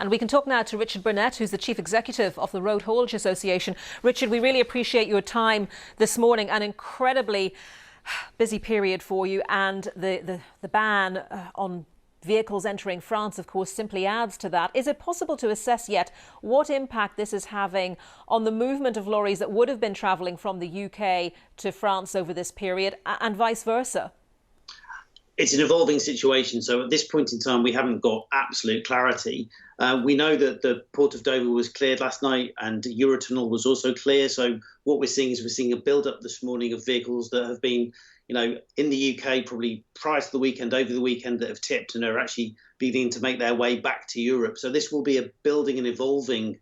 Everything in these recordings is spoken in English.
And we can talk now to Richard Burnett, who's the Chief Executive of the Road Haulage Association. Richard, we really appreciate your time this morning. An incredibly busy period for you, and the ban on vehicles entering France, of course, simply adds to that. Is it possible to assess yet what impact this is having on the movement of lorries that would have been travelling from the UK to France over this period, and vice versa? It's an evolving situation, so at this point in time we haven't got absolute clarity. We know that the Port of Dover was cleared last night and Eurotunnel was also clear, so what we're seeing is a build-up this morning of vehicles that have been, in the UK probably prior to the weekend, over the weekend, that have tipped and are actually beginning to make their way back to Europe. So this will be a building and evolving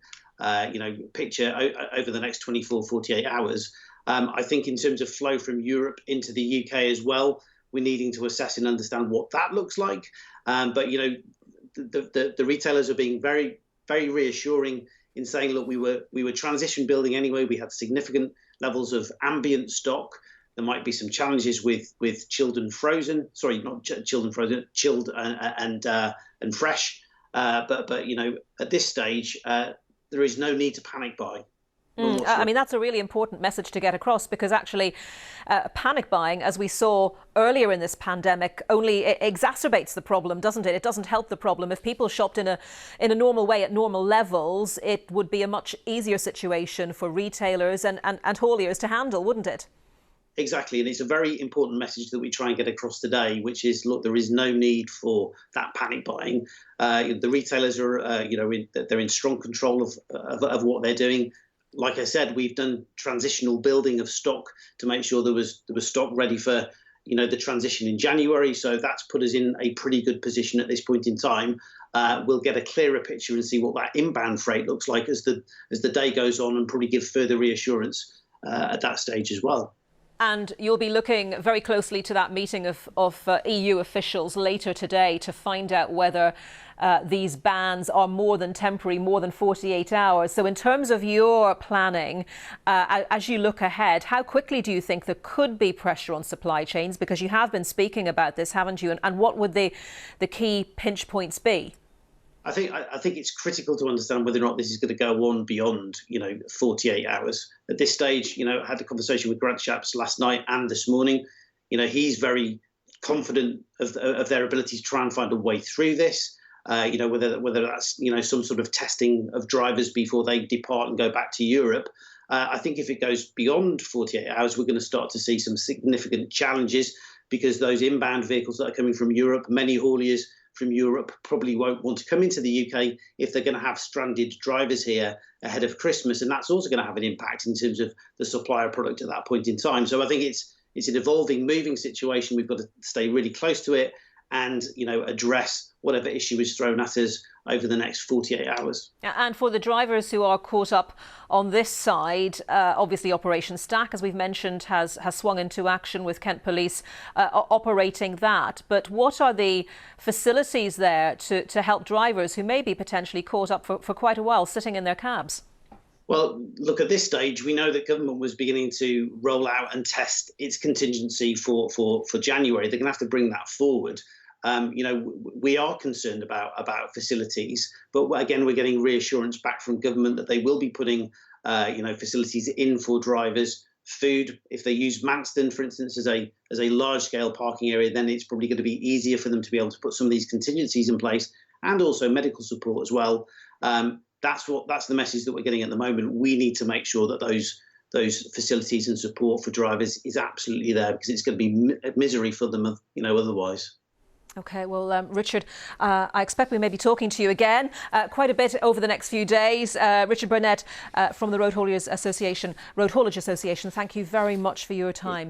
picture over the next 24, 48 hours. I think in terms of flow from Europe into the UK as well, we're needing to assess and understand what that looks like. But, the retailers are being very, very reassuring in saying, look, we were transition building anyway. We had significant levels of ambient stock. There might be some challenges with chilled and frozen. Sorry, not chilled and frozen, chilled and fresh. But at this stage, there is no need to panic buy. I mean, that's a really important message to get across, because actually panic buying, as we saw earlier in this pandemic, only exacerbates the problem, doesn't it? It doesn't help the problem. If people shopped in a normal way at normal levels, it would be a much easier situation for retailers and hauliers to handle, wouldn't it? Exactly, and it's a very important message that we try and get across today, which is, look, there is no need for that panic buying. The retailers are, they're in strong control of what they're doing. Like I said, we've done transitional building of stock to make sure there was stock ready for, the transition in January. So that's put us in a pretty good position at this point in time. We'll get a clearer picture and see what that inbound freight looks like as the day goes on, and probably give further reassurance at that stage as well. And you'll be looking very closely to that meeting of EU officials later today to find out whether these bans are more than temporary, more than 48 hours. So in terms of your planning, as you look ahead, how quickly do you think there could be pressure on supply chains? Because you have been speaking about this, haven't you? And what would the key pinch points be? I think it's critical to understand whether or not this is going to go on beyond 48 hours. At this stage, I had a conversation with Grant Shapps last night and this morning. He's very confident of their ability to try and find a way through this. Whether that's some sort of testing of drivers before they depart and go back to Europe. I think if it goes beyond 48 hours, we're going to start to see some significant challenges, because those inbound vehicles that are coming from Europe, many hauliers from Europe probably won't want to come into the UK if they're going to have stranded drivers here ahead of Christmas, and that's also going to have an impact in terms of the supply of product at that point in time. So I think it's an evolving, moving situation. We've got to stay really close to it and address whatever issue is thrown at us over the next 48 hours. And for the drivers who are caught up on this side, obviously Operation Stack, as we've mentioned, has swung into action with Kent Police operating that. But what are the facilities there to help drivers who may be potentially caught up for quite a while sitting in their cabs? Well, look, at this stage, we know that government was beginning to roll out and test its contingency for January. They're going to have to bring that forward. We are concerned about facilities, but again, we're getting reassurance back from government that they will be putting, facilities in for drivers. Food, if they use Manston, for instance, as a large-scale parking area, then it's probably going to be easier for them to be able to put some of these contingencies in place, and also medical support as well. That's the message that we're getting at the moment. We need to make sure that those facilities and support for drivers is absolutely there, because it's going to be misery for them, otherwise. OK, well, Richard, I expect we may be talking to you again quite a bit over the next few days. Richard Burnett from the Road Haulage Association, thank you very much for your time.